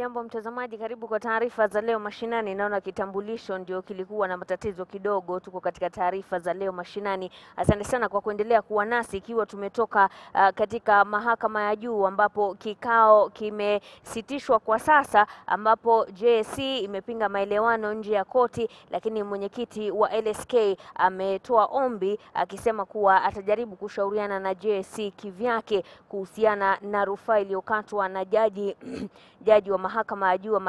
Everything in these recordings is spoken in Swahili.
Hujambo mtazamaji, karibu kwa taarifa za leo mashinani. Naona kitambulisho ndio kilikuwa na matatizo kidogo. Tuko katika taarifa za leo mashinani. Asante sana kwa kuendelea kuwa nasi, ikiwa tumetoka katika mahakama ya juu ambapo kikao kimesitishwa kwa sasa, ambapo JSC imepinga maelewano nje ya koti, lakini mwenyekiti wa LSK ametoa ombi akisema kuwa atajaribu kushauriana na JSC kivyake kuhusiana na rufaa iliyokatwa na jaji wa mahakama ya juu,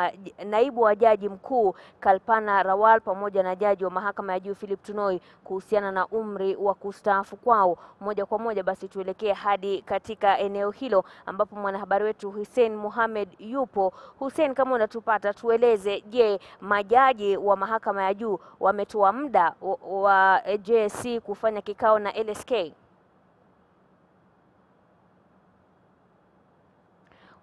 naibu wa jaji mkuu Kalpana Rawal pamoja na jaji wa mahakama ya juu Philip Tunoi kuhusiana na umri wa kustaafu kwao. Moja kwa moja basi tuelekee hadi katika eneo hilo ambapo mwanahabari wetu Hussein Mohamed yupo. Hussein, kama unatupata, tueleze, je, majaji wa mahakama ya juu wametoa muda wa JSC kufanya kikao na LSK?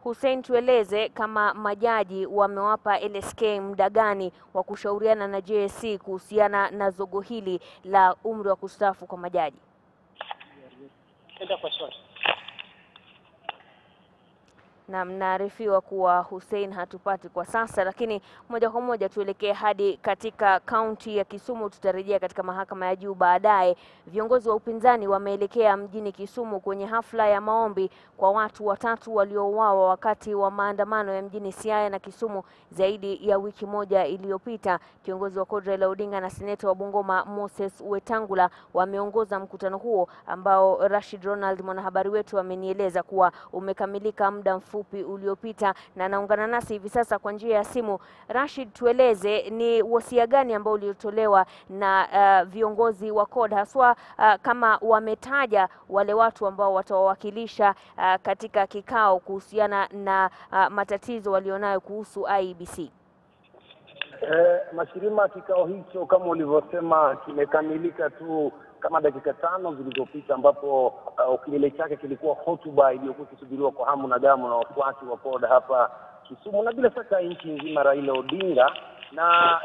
Hussein, tueleze kama majaji wamewapa LSK muda gani wa kushauriana na JSC kuhusiana na zogo hili la umri wa kustaafu kwa majaji. Na mnaarifiwa kuwa Hussein hatupati kwa sasa, lakini moja kwa moja tuelekee hadi katika kaunti ya Kisumu. Tutarejea katika mahakama ya juu baadaye. Viongozi wa upinzani wameelekea mjini Kisumu kwenye hafla ya maombi kwa watu watatu waliouawa wakati wa maandamano ya mjini Siaya na Kisumu zaidi ya wiki moja iliyopita. Kiongozi wa CORD Raila Odinga na seneta wa Bungoma Moses Wetangula wameongoza mkutano huo ambao Rashid Ronald, mwanahabari wetu, amenieleza kuwa umekamilika muda mfupi uliopita na anaungana nasi hivi sasa kwa njia ya simu. Rashid, tueleze ni wasia gani ambao uliotolewa na viongozi wa CORD, haswa kama wametaja wale watu ambao watawawakilisha katika kikao kuhusiana na matatizo walionayo kuhusu IEBC? Mashirima, kikao hicho kama ulivyosema kimekamilika tu kama dakika 5 zilizopita, ambapo kilele chake kilikuwa hotuba iliyokuwa ikisubiriwa kwa hamu na gamu na wafuasi wa CORD hapa Kisumu na bila shaka nchi nzima, Raila Odinga. Na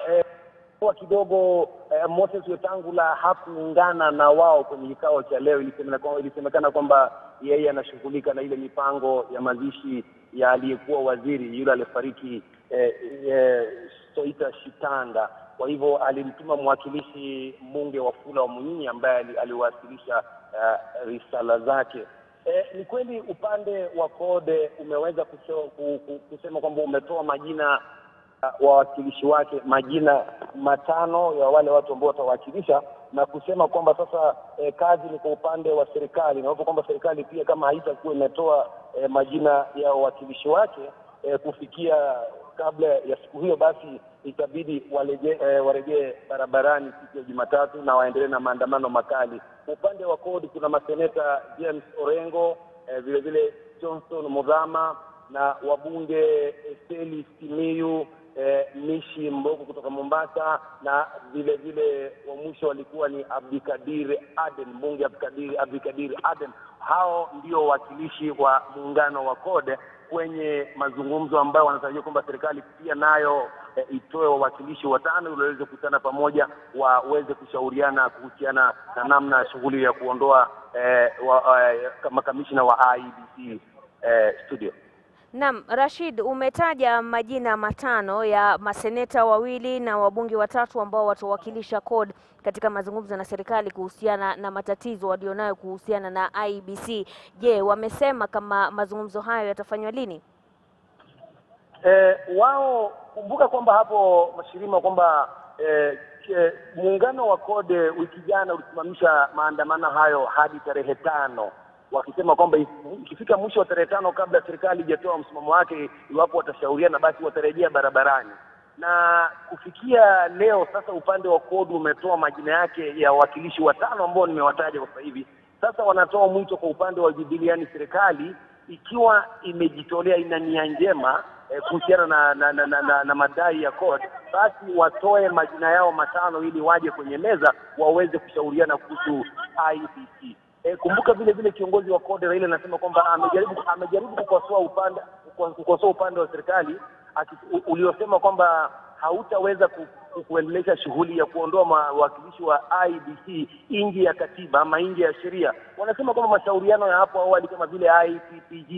kwa kidogo Moses Wetangula hakuungana na wao kwenye kikao cha leo. Ilisemekana kwamba yeye anashughulika na ile mipango ya mazishi ya aliyekuwa waziri yule alifariki Soita Shitanda. Kwa hivyo alimtuma mwakilishi mbunge Wafula Wamunyinyi ambaye aliwasilisha risala zake. Ni kweli upande wa CORD umeweza kusema kwamba umetoa majina wawakilishi wake, majina 5 ya wale watu ambao watawakilisha, na kusema kwamba sasa kazi ni kwa upande wa serikali, na hapo kwamba serikali pia kama haitakuwa imetoa majina ya wawakilishi wake kufikia kabla ya siku hiyo, basi itabidi warejee barabarani siku ya Jumatatu na waendelee na maandamano makali. Upande wa CORD kuna maseneta James Orengo, vile vile Johnson Muthama, na wabunge Esteli Simiyu, Mishi Mbogo kutoka Mombasa, na vile vile wa mwisho walikuwa ni Abdikadir Aden, mbunge Abdikadir Aden. Hao ndio wakilishi wa muungano wa CORD kwenye mazungumzo ambayo wanatarajia kwamba serikali pia nayo itoe wawakilishi 5 ili waweze kukutana pamoja, waweze kushauriana kuhusiana na namna ya shughuli ya kuondoa makamishina wa IEBC studio. Naam, Rashid, umetaja majina 5 ya maseneta 2 na wabunge 3 ambao watawakilisha CORD katika mazungumzo na serikali kuhusiana na matatizo walionayo kuhusiana na IEBC. Je, wamesema kama mazungumzo hayo yatafanywa lini? Wao, kumbuka kwamba hapo Mashirima kwamba muungano wa CORD wiki jana ulisimamisha maandamano hayo hadi tarehe 5, wakisema kwamba ikifika mwisho wa tarehe 5 kabla serikali haijatoa msimamo wake iwapo watashauriana, basi watarejea barabarani. Na kufikia leo sasa upande wa CORD umetoa majina yake ya wawakilishi 5 ambao nimewataja kwa sasa hivi. Sasa wanatoa mwito kwa upande wa Jubilee, yani serikali, ikiwa imejitolea, ina nia njema kuhusiana na madai ya CORD, basi watoe majina yao 5 ili waje kwenye meza waweze kushauriana kuhusu IEBC. Kumbuka vile vile kiongozi wa CORD Raila anasema kwamba amejaribu kukosoa upande wa serikali uliosema kwamba hautaweza kuendeleza shughuli ya kuondoa mawakilishi wa IEBC nje ya katiba ama nje ya sheria. Wanasema kwamba mashauriano ya hapo awali kama vile IPPG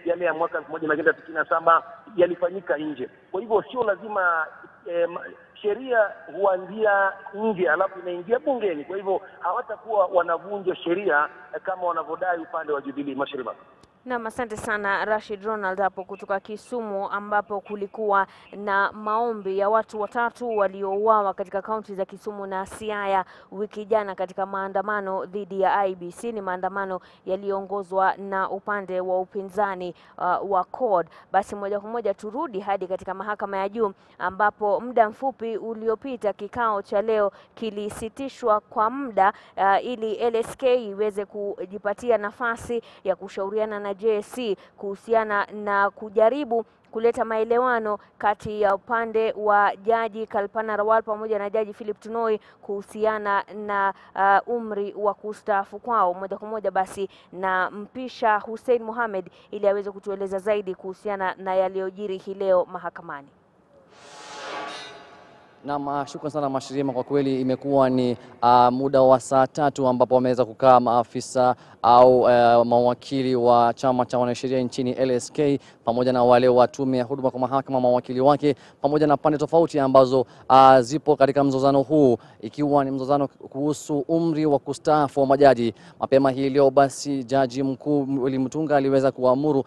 yale ya mwaka 1997 yalifanyika nje. Kwa hivyo sio lazima sheria huanzia nje alafu inaingia bungeni. Kwa hivyo hawatakuwa wanavunja sheria kama wanavyodai upande wa Jubilee. Mashirima. Naam, asante sana Rashid Ronald hapo kutoka Kisumu, ambapo kulikuwa na maombi ya watu watatu waliouawa katika kaunti za Kisumu na Siaya wiki jana katika maandamano dhidi ya IEBC. Ni maandamano yaliyoongozwa na upande wa upinzani wa CORD. Basi moja kwa moja turudi hadi katika mahakama ya juu, ambapo muda mfupi uliopita kikao cha leo kilisitishwa kwa muda ili LSK iweze kujipatia nafasi ya kushauriana na JSC kuhusiana na kujaribu kuleta maelewano kati ya upande wa Jaji Kalpana Rawal pamoja na Jaji Philip Tunoi kuhusiana na umri wa kustaafu kwao. Moja kwa moja basi na mpisha Hussein Mohamed ili aweze kutueleza zaidi kuhusiana na yaliyojiri hii leo mahakamani. Naam, shukrani sana Mashirima. Kwa kweli imekuwa ni muda wa saa 3 ambapo wameweza kukaa maafisa au mawakili wa chama cha wanasheria nchini LSK pamoja na wale wa tume ya huduma kwa mahakama, mawakili wake pamoja na pande tofauti ambazo zipo katika mzozano huu, ikiwa ni mzozano kuhusu umri wa kustaafu wa majaji. Mapema hii leo basi Jaji Mkuu Willy Mutunga aliweza kuamuru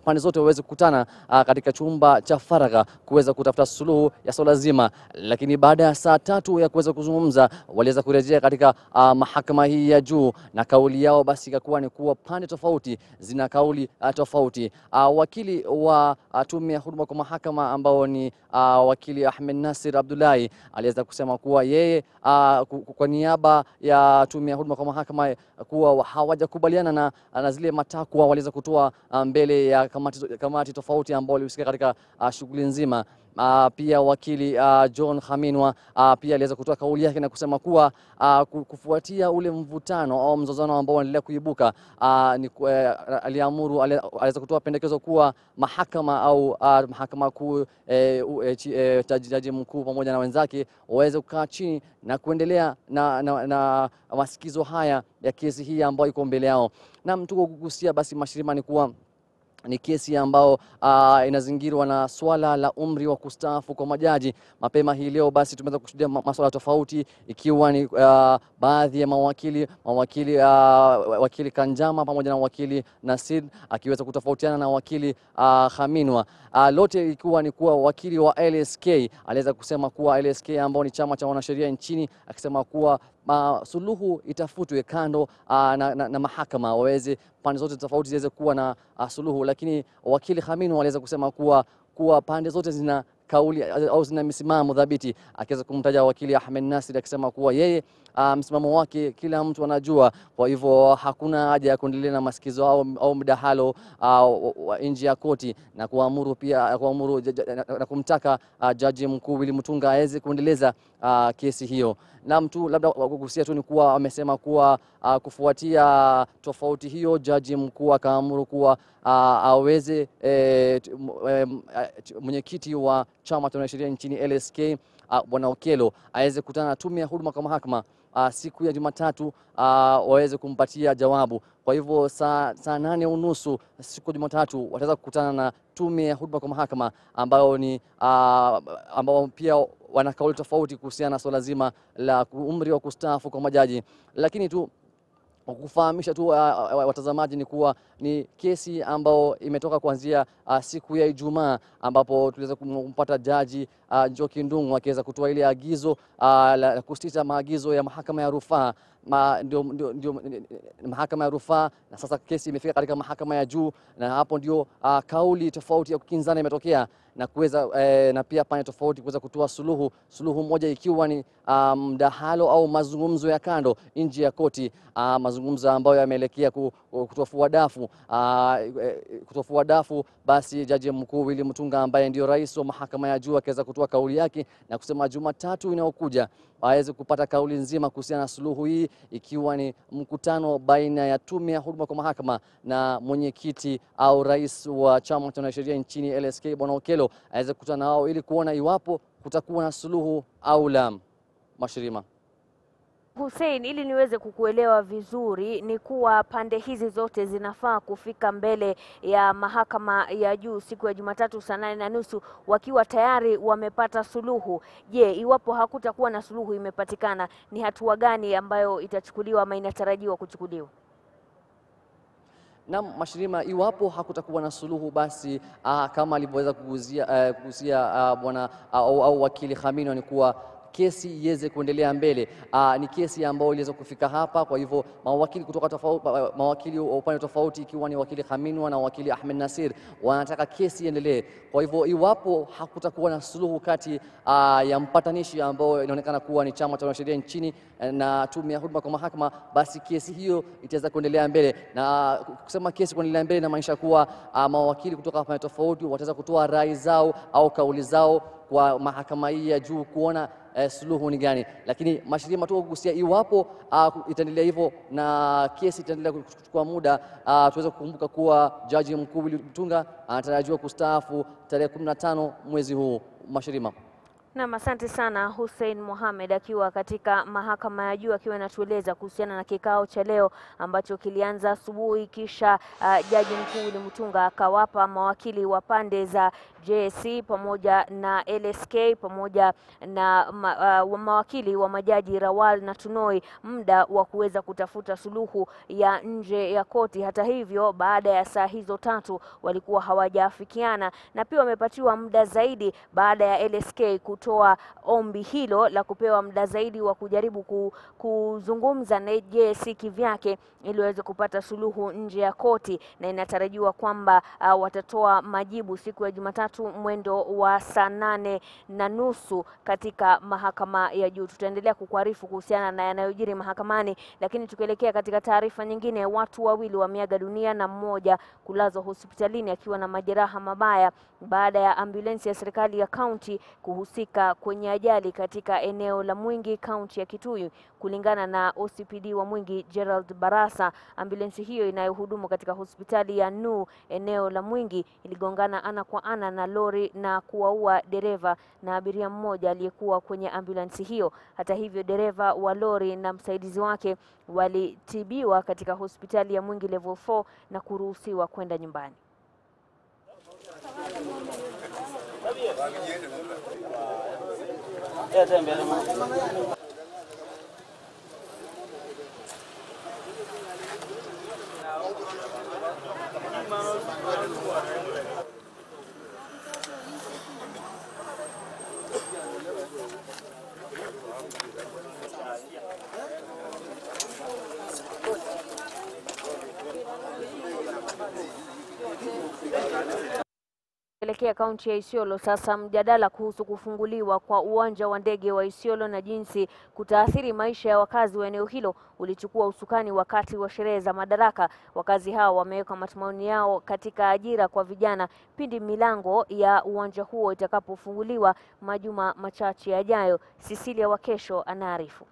pande zote waweze kukutana katika chumba cha faragha kuweza kutafuta suluhu ya swala zima. Lakini baada ya saa 3 ya kuweza kuzungumza, waliweza kurejea katika mahakama hii ya juu, na kauli yao basi ikakuwa ni kuwa pande tofauti zina kauli tofauti. Wakili wa tume ya huduma kwa mahakama ambao ni wakili Ahmed Nasir Abdullahi aliweza kusema kuwa yeye kwa niaba ya tume ya huduma kwa mahakama kuwa hawajakubaliana na zile matakwa waliweza kutoa mbele ya kamati tofauti ambao walihusika katika shughuli nzima. Pia wakili John Khaminwa pia aliweza kutoa kauli yake na kusema kuwa kufuatia ule mvutano au mzozano ambao unaendelea kuibuka, aliamuru, aliweza kutoa pendekezo kuwa mahakama au mahakama kuu, Jaji Mkuu pamoja na wenzake waweze kukaa chini na kuendelea na masikizo haya ya kesi hii ambayo iko mbele yao. Na mtu kugusia basi Mashirima ni kuwa ni kesi ambao inazingirwa na swala la umri wa kustaafu kwa majaji. Mapema hii leo basi tumeweza kushuhudia masuala tofauti, ikiwa ni baadhi ya wakili Kanjama pamoja na wakili Nasid akiweza kutofautiana na wakili Khaminwa. Lote ikiwa ni kuwa wakili wa LSK aliweza kusema kuwa LSK ambao ni chama cha wanasheria nchini, akisema kuwa suluhu itafutwe kando na mahakama, waweze pande zote tofauti ziweze kuwa na suluhu. Lakini wakili Khaminwa aliweza kusema kuwa pande zote zina kauli au zina misimamo dhabiti, akiweza kumtaja wakili Ahmed Nasir akisema kuwa yeye msimamo wake kila mtu anajua, kwa hivyo hakuna haja ya kuendelea na masikizo au mdahalo nje ya koti, na kuamuru na kumtaka Jaji Mkuu Willy Mutunga aweze kuendeleza kesi hiyo. Na mtu labda kugusia tu ni kuwa amesema kuwa kufuatia tofauti hiyo, Jaji Mkuu akaamuru kuwa aweze mwenyekiti wa chama cha wanasheria nchini LSK Bwana Okello aweze kukutana na tume ya huduma kwa mahakama siku ya Jumatatu waweze kumpatia jawabu. Kwa hivyo saa 8:30 siku ya Jumatatu wataweza kukutana na tume ya huduma kwa mahakama ambao pia wana kauli tofauti kuhusiana na swala zima la umri wa kustaafu kwa majaji. Lakini tu kufahamisha tu watazamaji ni kuwa ni kesi ambao imetoka kuanzia siku ya Ijumaa, ambapo tuliweza kumpata Jaji Njoki Ndung'u akiweza kutoa ile agizo la kusitisha maagizo ya mahakama ya rufaa. Ndio mahakama ya rufaa, na sasa kesi imefika katika mahakama ya juu, na hapo ndio kauli tofauti ya kukinzana imetokea na kuweza na pia pande tofauti kuweza kutoa suluhu moja, ikiwa ni mdahalo au mazungumzo ya kando nje ya koti, mazungumzo ambayo yameelekea kutofua dafu. Basi Jaji Mkuu Willy Mutunga ambaye ndio rais wa mahakama ya juu akaweza kutoa kauli yake na kusema Jumatatu inayokuja aweze kupata kauli nzima kuhusiana na suluhu hii, ikiwa ni mkutano baina ya tume ya huduma kwa mahakama na mwenyekiti au rais wa chama cha wanasheria nchini LSK Bwana Okello aweze kukutana nao ili kuona iwapo kutakuwa na suluhu au la? Mashirima. Hussein, ili niweze kukuelewa vizuri ni kuwa pande hizi zote zinafaa kufika mbele ya mahakama ya juu siku ya Jumatatu saa 8:30 wakiwa tayari wamepata suluhu. Je, iwapo hakutakuwa na suluhu imepatikana, ni hatua gani ambayo itachukuliwa ama inatarajiwa kuchukuliwa? Na Mashirima, iwapo hakutakuwa na suluhu basi kama alivyoweza kugusia bwana au wakili Khamino ni kuwa kesi iweze kuendelea mbele. Ni kesi ambayo iliweza kufika hapa, kwa hivyo mawakili kutoka mawakili wa upande tofauti, ikiwa ni wakili Khamino na wakili Ahmed Nasir, wanataka kesi iendelee. Kwa hivyo iwapo hakutakuwa na suluhu kati ya mpatanishi ambao inaonekana kuwa ni chama cha wanasheria nchini na tume ya huduma kwa mahakama, basi kesi hiyo itaweza kuendelea mbele. Na kusema kesi kuendelea mbele inamaanisha kuwa mawakili kutoka pande tofauti wataweza kutoa rai zao au kauli zao kwa mahakama hii ya juu kuona suluhu ni gani. Lakini Mashirima tu kugusia, iwapo itaendelea hivyo na kesi itaendelea kuchukua muda, tuweze kukumbuka kuwa Jaji Mkuu Willy Mutunga anatarajiwa kustaafu tarehe 15 mwezi huu. Mashirima. Naam, asante sana Hussein Mohamed akiwa katika mahakama ya juu akiwa anatueleza kuhusiana na kikao cha leo ambacho kilianza asubuhi, kisha Jaji Mkuu Willy Mutunga akawapa mawakili wa pande za JSC pamoja na LSK pamoja na mawakili wa majaji Rawal na Tunoi muda wa kuweza kutafuta suluhu ya nje ya koti. Hata hivyo, baada ya saa hizo tatu walikuwa hawajaafikiana, na pia wamepatiwa muda zaidi baada ya LSK kutoa ombi hilo la kupewa muda zaidi wa kujaribu kuzungumza na JSC kivyake ili waweze kupata suluhu nje ya koti, na inatarajiwa kwamba watatoa majibu siku ya Jumatatu mwendo wa saa 8:30 katika mahakama ya juu. Tutaendelea kukuarifu kuhusiana na yanayojiri mahakamani, lakini tukielekea katika taarifa nyingine, watu wawili wameaga dunia na mmoja kulazwa hospitalini akiwa na majeraha mabaya baada ya ambulensi ya serikali ya kaunti kuhusika kwenye ajali katika eneo la Mwingi, kaunti ya Kitui. Kulingana na OCPD wa Mwingi Gerald Barasa, ambulensi hiyo inayohudumu katika hospitali ya Nuu eneo la Mwingi iligongana ana kwa ana na lori na kuwaua dereva na abiria mmoja aliyekuwa kwenye ambulensi hiyo. Hata hivyo, dereva wa lori na msaidizi wake walitibiwa katika hospitali ya Mwingi level 4 na kuruhusiwa kwenda nyumbani. Elekea kaunti ya Isiolo sasa, mjadala kuhusu kufunguliwa kwa uwanja wa ndege wa Isiolo na jinsi kutaathiri maisha ya wakazi wa eneo hilo ulichukua usukani wakati wa sherehe za Madaraka. Wakazi hao wameweka matumaini yao katika ajira kwa vijana pindi milango ya uwanja huo itakapofunguliwa majuma machache yajayo. Cecilia Wakesho anaarifu.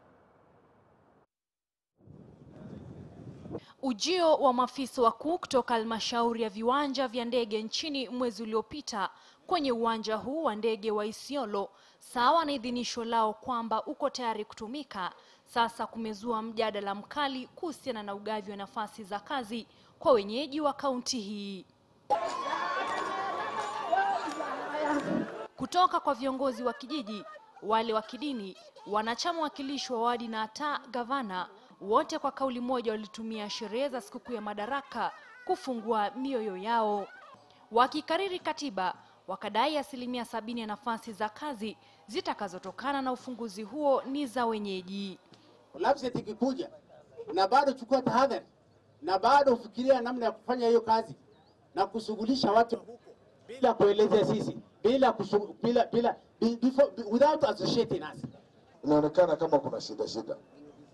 Ujio wa maafisa wakuu kutoka halmashauri ya viwanja vya ndege nchini mwezi uliopita kwenye uwanja huu wa ndege wa Isiolo, sawa na idhinisho lao kwamba uko tayari kutumika, sasa kumezua mjadala mkali kuhusiana na ugavi wa nafasi za kazi kwa wenyeji wa kaunti hii. Kutoka kwa viongozi wa kijiji, wale wa kidini, wanachama wakilishi wa wadi na hata gavana, wote kwa kauli moja walitumia sherehe za sikukuu ya Madaraka kufungua mioyo yao. Wakikariri katiba, wakadai 70% ya nafasi za kazi zitakazotokana na ufunguzi huo ni za wenyeji. Labda ikikuja na bado chukua tahadhari na bado ufikiria namna ya kufanya hiyo kazi na kushughulisha watu huko bila kuelezea sisi, without associating us. Inaonekana kama kuna shida.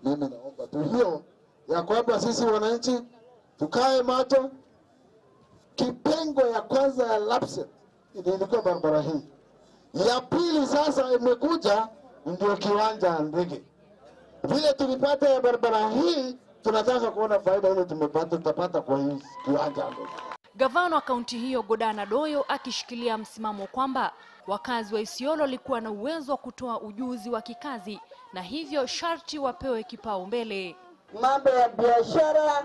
Mimi naomba tu hiyo ya kwamba sisi wananchi tukae macho. Kipengo ya kwanza ya lapse ilikuwa barabara hii, ya pili sasa imekuja ndio kiwanja ndege. Vile tulipata ya barabara hii, tunataka kuona faida ile tutapata kwa hii kiwanja ndege. Gavana wa kaunti hiyo Godana Doyo akishikilia msimamo kwamba wakazi wa Isiolo walikuwa na uwezo wa kutoa ujuzi wa kikazi na hivyo sharti wapewe kipaumbele. Mambo ya biashara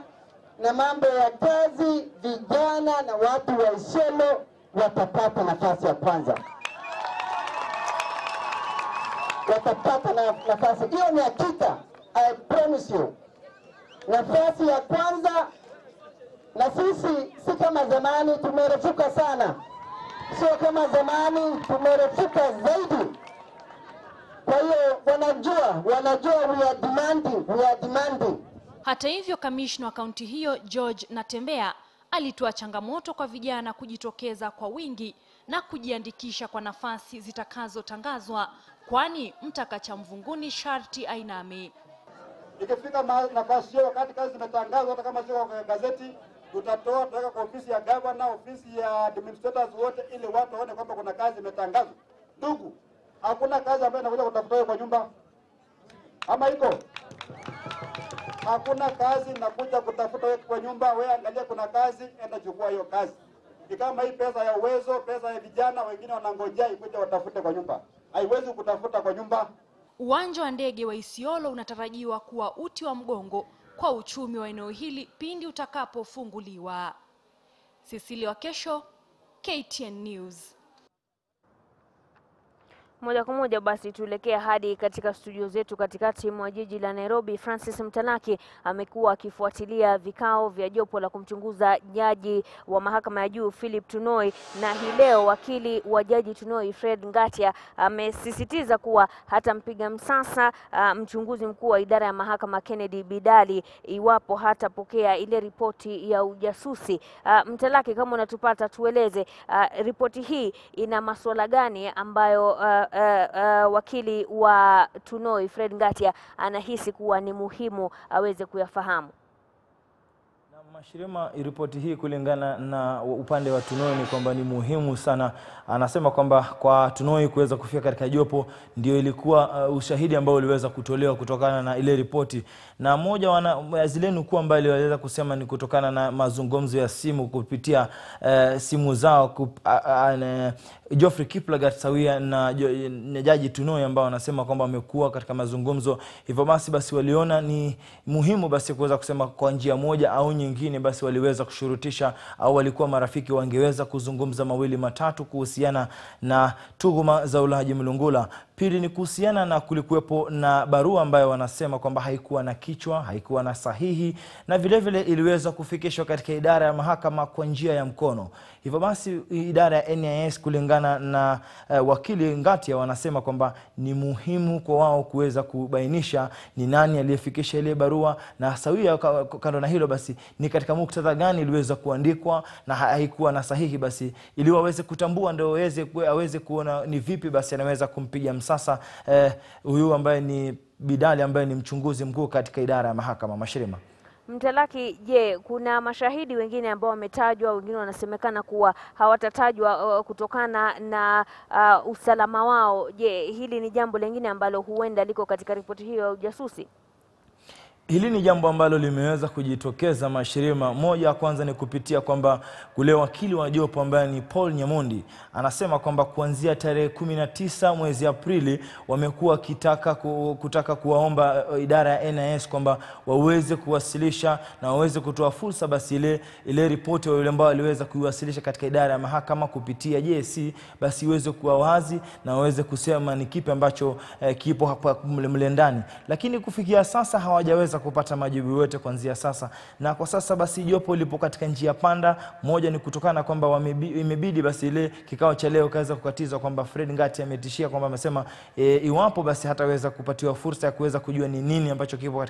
na mambo ya kazi, vijana na watu wa Isiolo watapata nafasi ya kwanza. Watapata nafasi. Hiyo ni hakika. I promise you. Nafasi ya kwanza, na sisi si kama zamani tumerefuka sana. Sio kama zamani, tumerefuka zaidi. Kwa hiyo wanajua we are demanding. Hata hivyo, kamishna wa kaunti hiyo George Natembea alitoa changamoto kwa vijana kujitokeza kwa wingi na kujiandikisha kwa nafasi zitakazotangazwa, kwani mtakacha mvunguni sharti ainame. Ikifika nafasi hiyo, wakati kazi zimetangazwa, hata kama sio kwa gazeti, tutaweka kwa ofisi ya governor, ofisi ya administrators wote, ili watu waone kwamba kuna kazi imetangazwa. Ndugu, hakuna kazi ambayo inakuja kutafuta kwa nyumba. Ama iko? Hakuna kazi inakuja kutafuta kwa nyumba. Wewe angalia kuna kazi, enda chukua hiyo kazi. Ni kama hii pesa ya uwezo, pesa ya vijana, wengine wanangojea ikuja watafute kwa nyumba. Haiwezi kutafuta kwa nyumba. Uwanja wa ndege wa Isiolo unatarajiwa kuwa uti wa mgongo kwa uchumi wa eneo hili pindi utakapofunguliwa. Cecilia Wakesho, KTN News. Moja kwa moja basi tuelekea hadi katika studio zetu katikati mwa jiji la Nairobi. Francis Mtalaki amekuwa akifuatilia vikao vya jopo la kumchunguza jaji wa mahakama ya juu Philip Tunoi, na hii leo wakili wa jaji Tunoi Fred Ngatia amesisitiza kuwa hatampiga msasa mchunguzi mkuu wa idara ya mahakama Kennedy Bidali iwapo hatapokea ile ripoti ya ujasusi. Mtalaki, kama unatupata, tueleze ripoti hii ina masuala gani ambayo wakili wa Tunoi Fred Ngatia anahisi kuwa ni muhimu aweze kuyafahamu? Mashirima, ripoti hii kulingana na upande wa Tunoi ni kwamba ni muhimu sana. Anasema kwamba kwa Tunoi kuweza kufika katika jopo ndio ilikuwa ushahidi ambao uliweza kutolewa kutokana na ile ripoti, na moja wana zile nukuu ambazo waliweza kusema ni kutokana na mazungumzo ya simu kupitia simu zao Geoffrey Kiplagat sawia na jaji Tunoi ambao wanasema kwamba wamekuwa katika mazungumzo. Hivyo basi waliona ni muhimu basi kuweza kusema kwa njia moja au nyingine basi waliweza kushurutisha au walikuwa marafiki wangeweza kuzungumza mawili matatu kuhusiana na tuhuma za ulaji mlungula. Pili ni kuhusiana na kulikuwepo na barua ambayo wanasema kwamba haikuwa na kichwa, haikuwa na sahihi, na vile vile iliweza kufikishwa katika idara ya mahakama kwa njia ya mkono. Hivyo basi idara ya NIS kulingana na wakili Ngatia wanasema kwamba ni muhimu kwa wao kuweza kubainisha ni nani aliyefikisha ile barua, na sawia kando na hilo basi ni katika muktadha gani iliweza kuandikwa na haikuwa na sahihi, basi ili waweze kutambua ndio aweze kuona ni vipi basi anaweza kumpiga msasa huyu ambaye ni Bidali ambaye ni mchunguzi mkuu katika idara ya mahakama. Mashirima Mtalaki, je, kuna mashahidi wengine ambao wametajwa, wengine wanasemekana kuwa hawatatajwa kutokana na usalama wao? Je, hili ni jambo lingine ambalo huenda liko katika ripoti hiyo ya ujasusi? Hili ni jambo ambalo limeweza kujitokeza Mashirima. Moja kwanza ni kupitia kwamba kule wakili wa jopo ambaye ni Paul Nyamondi anasema kwamba kuanzia tarehe 19 mwezi Aprili wamekuwa kutaka kuwaomba idara ya NIS kwamba waweze kuwasilisha na waweze kutoa fursa basi ile ripoti wale ambao waliweza kuiwasilisha katika idara ya mahakama kupitia JSC basi iweze kuwa wazi na waweze kusema ni kipi ambacho kipo hapa mle ndani, lakini kufikia sasa hawajaweza kupata majibu yote kuanzia sasa. Na kwa sasa basi jopo lipo katika njia panda. Moja ni kutokana kwamba imebidi basi ile kikao cha leo kaweza kukatizwa kwamba Fred Ngatia ametishia kwamba amesema iwapo basi hataweza kupatiwa fursa ya kuweza kujua ni nini ambacho kipo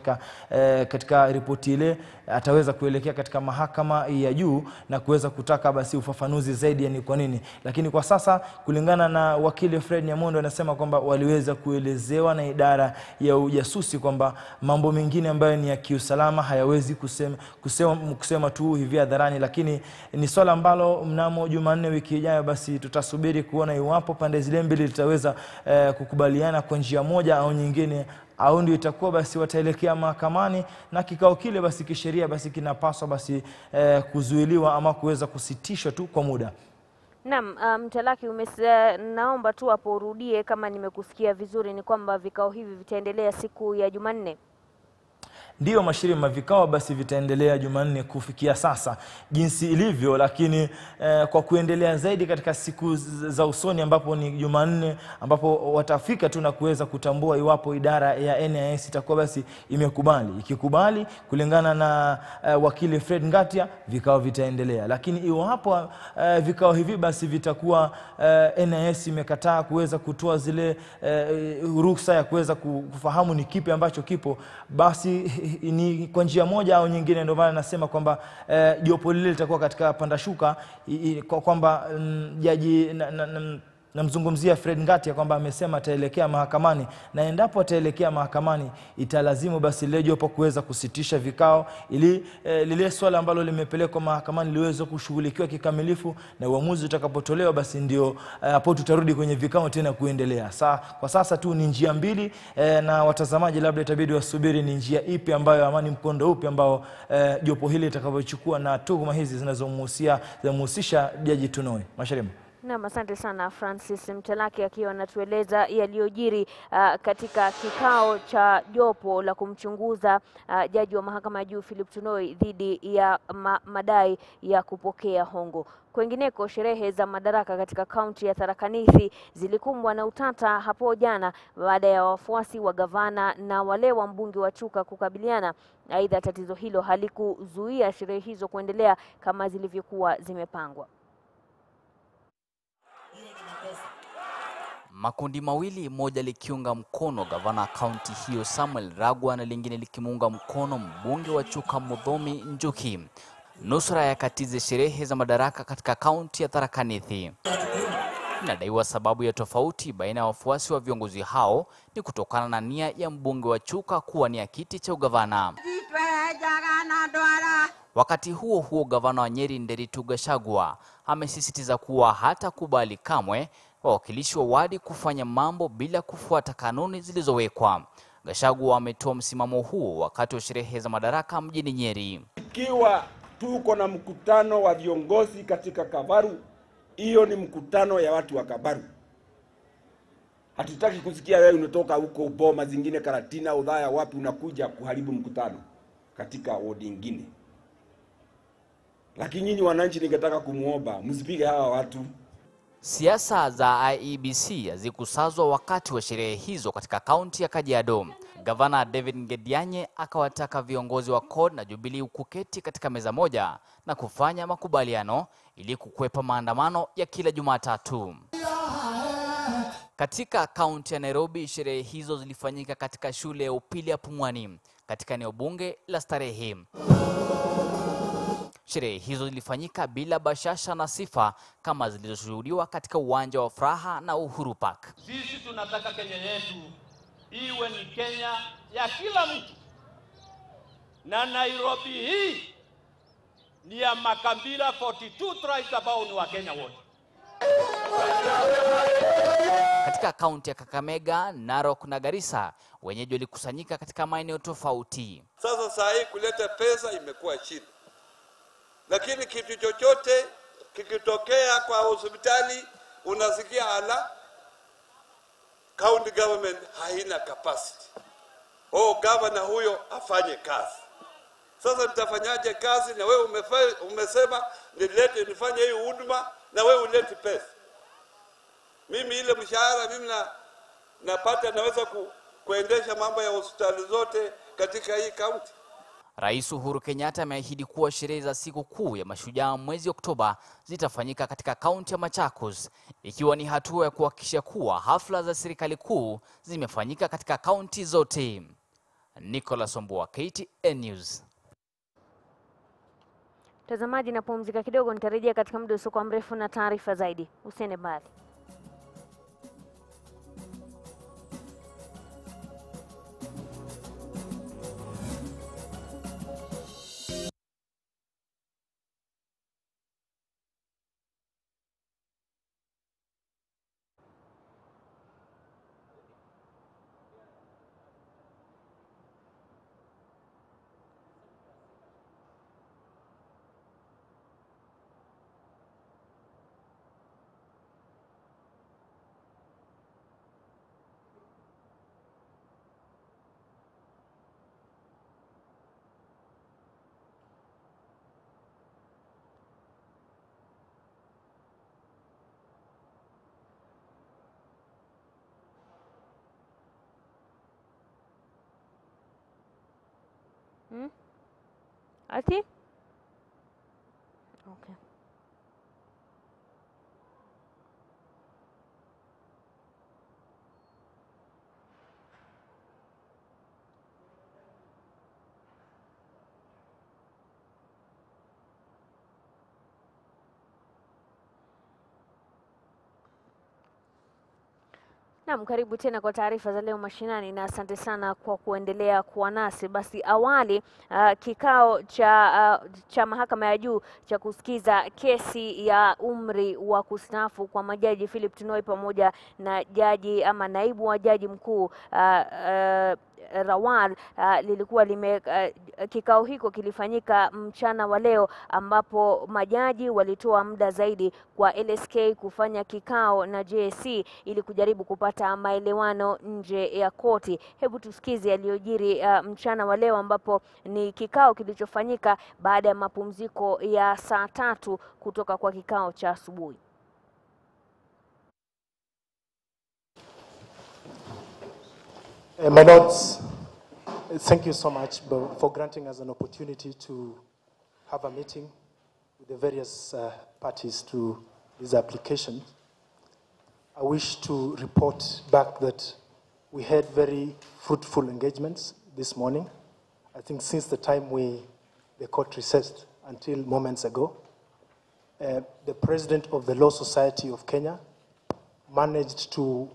katika ripoti ile, ataweza kuelekea katika mahakama ya juu na kuweza kutaka basi ufafanuzi zaidi ya ni kwa nini. Lakini kwa sasa kulingana na wakili Fred Nyamondo anasema kwamba waliweza kuelezewa na idara ya ujasusi kwamba mambo mengine ambayo ni ya kiusalama hayawezi kusema tu hivi hadharani, lakini ni swala ambalo mnamo Jumanne wiki ijayo basi tutasubiri kuona iwapo pande zile mbili zitaweza kukubaliana kwa njia moja au nyingine, au ndio itakuwa basi wataelekea mahakamani na kikao kile basi kisheria basi kinapaswa basi kuzuiliwa ama kuweza kusitishwa tu kwa muda. Naam, Mtalaki, naomba tu hapo urudie kama nimekusikia vizuri, ni kwamba vikao hivi vitaendelea siku ya Jumanne. Ndiyo Mashirima, vikao basi vitaendelea Jumanne kufikia sasa jinsi ilivyo, lakini kwa kuendelea zaidi katika siku za usoni ambapo ni Jumanne, ambapo watafika tu na kuweza kutambua iwapo idara ya NIS itakuwa basi imekubali. Ikikubali kulingana na wakili Fred Ngatia, vikao vitaendelea. Lakini iwapo vikao hivi basi vitakuwa NIS imekataa kuweza kutoa zile ruhusa ya kuweza kufahamu ni kipi ambacho kipo, basi ni kwa njia moja au nyingine. Ndio maana nasema kwamba jopo lile litakuwa katika pandashuka, kwamba jaji namzungumzia Fred Ngatia kwamba amesema ataelekea mahakamani, na endapo ataelekea mahakamani italazimu basi lile jopo kuweza kusitisha vikao ili lile swala ambalo limepelekwa mahakamani liweze kushughulikiwa kikamilifu, na uamuzi utakapotolewa basi ndio hapo tutarudi kwenye vikao tena kuendelea. Kwa sasa tu ni njia mbili, na watazamaji labda itabidi wasubiri ni njia ipi ambayo amani mkondo upi ambao jopo hili litakavyochukua na tuhuma hizi zinazomhusisha Jaji Tunoi. Mashirima. Naam, asante sana Francis Mtalaki akiwa anatueleza yaliyojiri katika kikao cha jopo la kumchunguza jaji wa mahakama ya juu Philip Tunoi dhidi ya madai ya kupokea hongo. Kwengineko, sherehe za madaraka katika kaunti ya Tharaka Nithi zilikumbwa na utata hapo jana baada ya wafuasi wa gavana na wale wa mbunge wa Chuka kukabiliana. Aidha, tatizo hilo halikuzuia sherehe hizo kuendelea kama zilivyokuwa zimepangwa. Makundi mawili, moja likiunga mkono gavana kaunti hiyo Samuel Ragwa na lingine likimuunga mkono mbunge wa Chuka Muthomi Njuki, nusura yakatize sherehe za madaraka katika kaunti ya Tharaka Nithi. Inadaiwa sababu ya tofauti baina ya wafuasi wa viongozi hao ni kutokana na nia ya mbunge wa Chuka kuwania kiti cha ugavana. Wakati huo huo, gavana wa Nyeri Nderitu Gachagua amesisitiza kuwa hatakubali kamwe wawakilishi wa wadi kufanya mambo bila kufuata kanuni zilizowekwa. Gachagua ametoa msimamo huo wakati wa sherehe za madaraka mjini Nyeri. Ikiwa tuko na mkutano wa viongozi katika Kabaru, hiyo ni mkutano ya watu wa Kabaru. Hatutaki kusikia wewe unatoka huko Boma zingine Karatina udhaya wapi unakuja kuharibu mkutano katika wodi nyingine. Lakini nyinyi wananchi, ningetaka kumuomba msipige hawa watu. Siasa za IEBC hazikusazwa wakati wa sherehe hizo katika kaunti ya Kajiado. Gavana David Ngedianye akawataka viongozi wa CORD na Jubilee kuketi katika meza moja na kufanya makubaliano ili kukwepa maandamano ya kila Jumatatu. Katika kaunti ya Nairobi, sherehe hizo zilifanyika katika shule ya upili ya Pumwani katika eneo bunge la Starehe. Sherehe hizo zilifanyika bila bashasha na sifa kama zilizoshuhudiwa katika uwanja wa Furaha na Uhuru Park. Sisi tunataka Kenya yetu iwe ni Kenya ya kila mtu, na Nairobi hii ni ya makabila 42 tribes ambao ni wa Kenya wote. Katika kaunti ya Kakamega, Narok na Garissa, wenyeji walikusanyika katika maeneo tofauti. Sasa saa hii kuleta pesa imekuwa shida. Lakini kitu chochote kikitokea kwa hospitali unasikia county government haina capacity. Governor huyo afanye kazi. Sasa nitafanyaje kazi na wewe umesema nifanye hii huduma na wewe ulete pesa? Mimi ile mshahara mimi napata naweza kuendesha mambo ya hospitali zote katika hii kaunti. Rais Uhuru Kenyatta ameahidi kuwa sherehe za siku kuu ya mashujaa mwezi Oktoba zitafanyika katika kaunti ya Machakos, ikiwa ni hatua ya kuhakikisha kuwa hafla za serikali kuu zimefanyika katika kaunti zote. Nicholas Omboa, KTN News. Mtazamaji, napumzika kidogo, nitarejea katika muda usio mrefu na taarifa zaidi. Usiende mbali. Ati? Okay. Naam, karibu tena kwa taarifa za leo mashinani na asante sana kwa kuendelea kuwa nasi. Basi awali kikao cha mahakama ya juu cha kusikiza kesi ya umri wa kustaafu kwa majaji Philip Tunoi pamoja na jaji ama naibu wa jaji mkuu Rawal lilikuwa kikao hiko kilifanyika mchana wa leo, ambapo majaji walitoa muda zaidi kwa LSK kufanya kikao na JSC ili kujaribu kupata maelewano nje ya koti. Hebu tusikize yaliyojiri mchana wa leo, ambapo ni kikao kilichofanyika baada ya mapumziko ya saa 3 kutoka kwa kikao cha asubuhi. My Lords, thank you so much for granting us an opportunity to have a meeting with the various parties to this application. I wish to report back that we had very fruitful engagements this morning. I think since the time the court recessed until moments ago, the President of the Law Society of Kenya managed to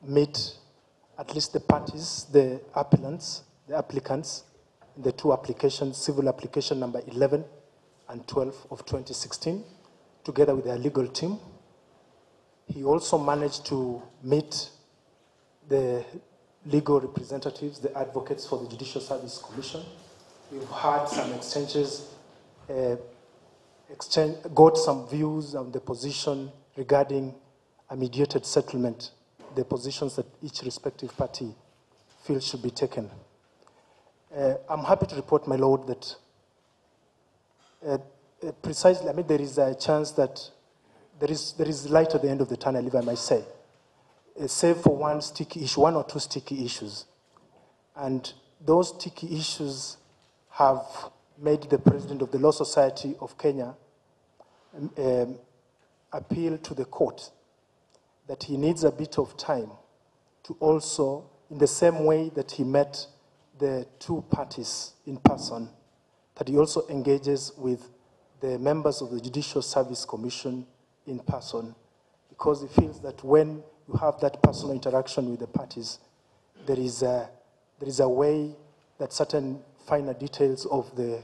meet at least the parties, the applicants, in the two applications, civil application number 11 and 12 of 2016, together with their legal team. He also managed to meet the legal representatives, the advocates for the Judicial Service Commission. We've had some exchanges, got some views on the position regarding a mediated settlement, the positions that each respective party feels should be taken. I'm happy to report, my Lord, that precisely, I mean, there is a chance that there is light at the end of the tunnel, if I might say, save for one or two sticky issues. And those sticky issues have made the President of the Law Society of Kenya appeal to the court that he needs a bit of time to also, in the same way that he met the two parties in person, that he also engages with the members of the Judicial Service Commission in person, because he feels that when you have that personal interaction with the parties, there is a way that certain finer details of the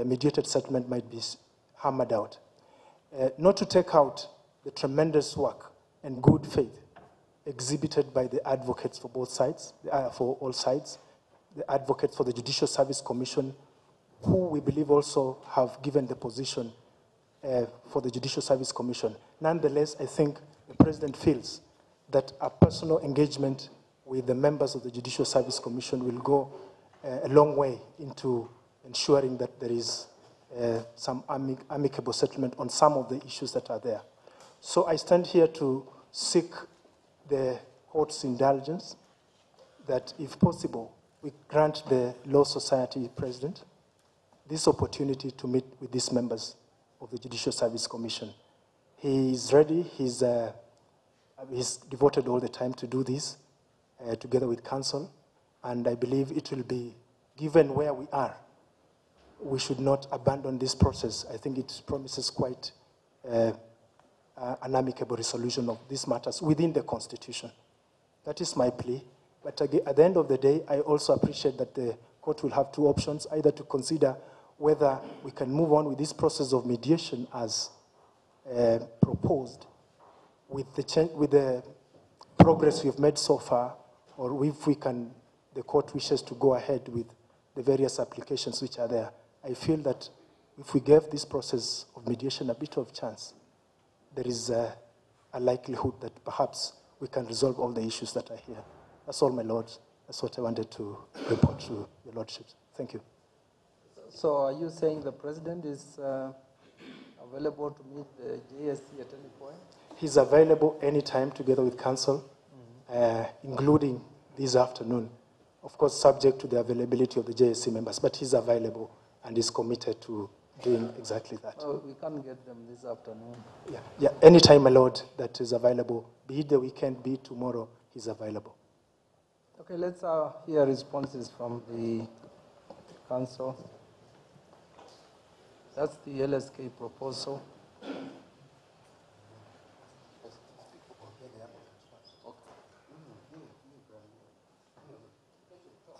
mediated settlement might be hammered out. Not to take out the tremendous work and good faith exhibited by the advocates for both sides, for all sides, the advocates for the Judicial Service Commission, who we believe also have given the position for the Judicial Service Commission. Nonetheless, I think the President feels that a personal engagement with the members of the Judicial Service Commission will go a long way into ensuring that there is some amicable settlement on some of the issues that are there. So I stand here to seek the court's indulgence that, if possible, we grant the Law Society President this opportunity to meet with these members of the Judicial Service Commission. He is ready. He's devoted all the time to do this together with counsel, and I believe it will be, given where we are, we should not abandon this process. I think it promises quite an amicable resolution of these matters within the Constitution. That is my plea. But again, at the end of the day, I also appreciate that the court will have two options, either to consider whether we can move on with this process of mediation as proposed with the progress we've made so far, or if the court wishes to go ahead with the various applications which are there. I feel that if we gave this process of mediation a bit of chance, there is a likelihood that perhaps we can resolve all the issues that are here. That's all, my Lords. That's what I wanted to report to your Lordships. Thank you. So are you saying the President is available to meet the JSC at any point? He's available anytime together with counsel, including this afternoon. of course subject to the availability of the JSC members, but he's available and is committed to doing exactly that. Oh, we can't get them this afternoon. Yeah, anytime, my lord, that is available, be it the weekend, be it tomorrow, he's available. Okay, let's hear responses from the council. That's the LSK proposal.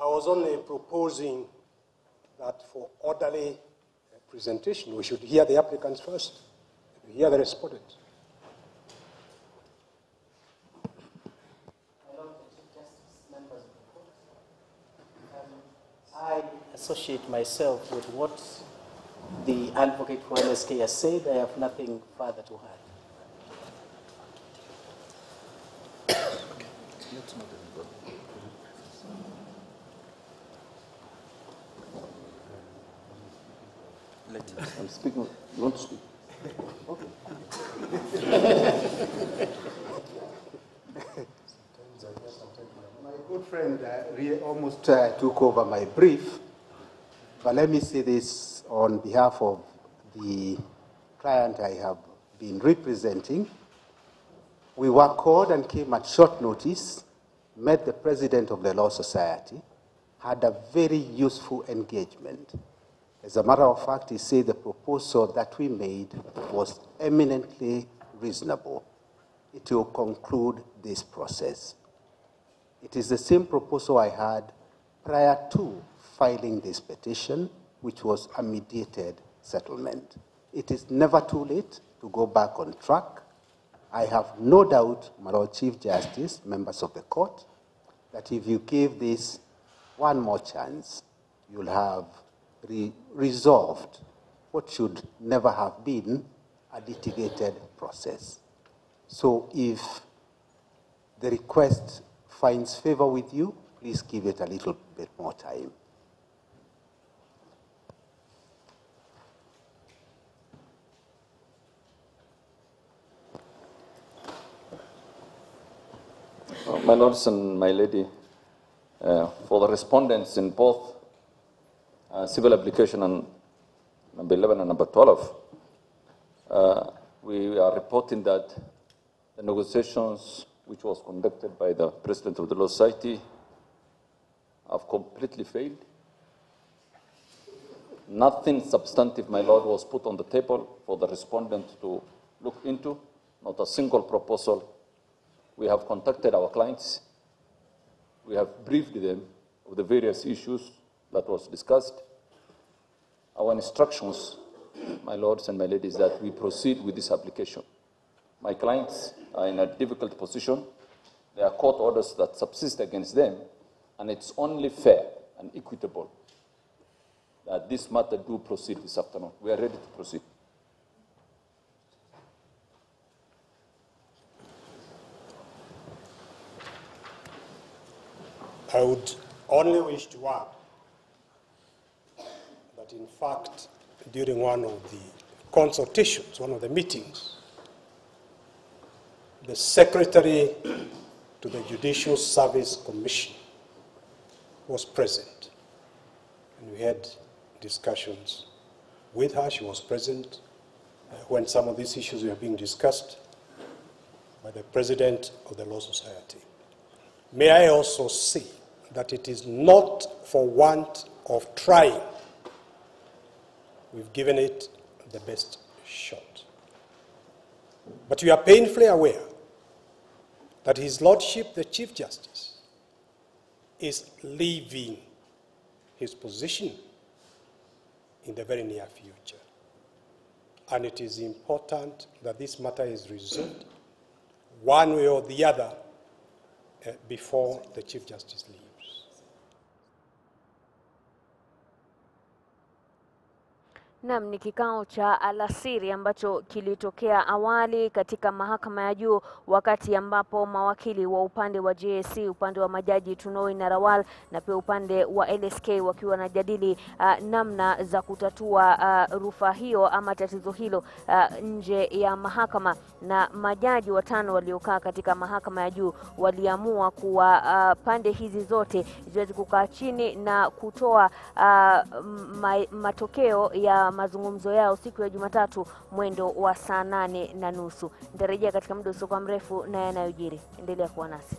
I was only proposing that for orderly presentation, we should hear the applicants first, hear the respondents. I associate myself with what the advocate for LSK has said. I have nothing further to add. I'm speaking. You want to speak? Okay. My good friend almost took over my brief, but let me say this on behalf of the client I have been representing. We worked hard and came at short notice, met the president of the Law Society, had a very useful engagement. As a matter of fact, he said the proposal that we made was eminently reasonable. It will conclude this process. It is the same proposal I had prior to filing this petition, which was a mediated settlement. It is never too late to go back on track. I have no doubt, my Lord Chief Justice, members of the court, that if you give this one more chance, you'll have resolved what should never have been a litigated process. So if the request finds favor with you, please give it a little bit more time. My lords and my lady, for the respondents in both civil application and number 11 and number 12, we are reporting that the negotiations which was conducted by the President of the Law Society have completely failed. Nothing substantive, my lord, was put on the table for the respondent to look into, not a single proposal. We have contacted our clients. We have briefed them of the various issues that was discussed. Our instructions, my lords and my ladies, that we proceed with this application. My clients are in a difficult position. There are court orders that subsist against them, and it's only fair and equitable that this matter do proceed this afternoon. We are ready to proceed. I would only wish to add that, in fact, during one of the consultations, one of the meetings, the Secretary to the Judicial Service Commission was present, and we had discussions with her. She was present when some of these issues were being discussed by the President of the Law Society. May I also say that it is not for want of trying. We've given it the best shot. But we are painfully aware that His Lordship, the Chief Justice, is leaving his position in the very near future. And it is important that this matter is resolved one way or the other before the Chief Justice leaves. Naam, ni kikao cha alasiri ambacho kilitokea awali katika mahakama ya juu, wakati ambapo mawakili wa upande wa JSC, upande wa majaji Tunoi na Rawal na pia upande wa LSK wakiwa wanajadili namna za kutatua rufaa hiyo ama tatizo hilo nje ya mahakama, na majaji watano waliokaa katika mahakama ya juu waliamua kuwa pande hizi zote ziweze kukaa chini na kutoa matokeo ya mazungumzo yao siku ya Jumatatu mwendo wa saa 8:30. Nitarejea katika muda usio mrefu na yanayojiri. Endelea kuwa nasi.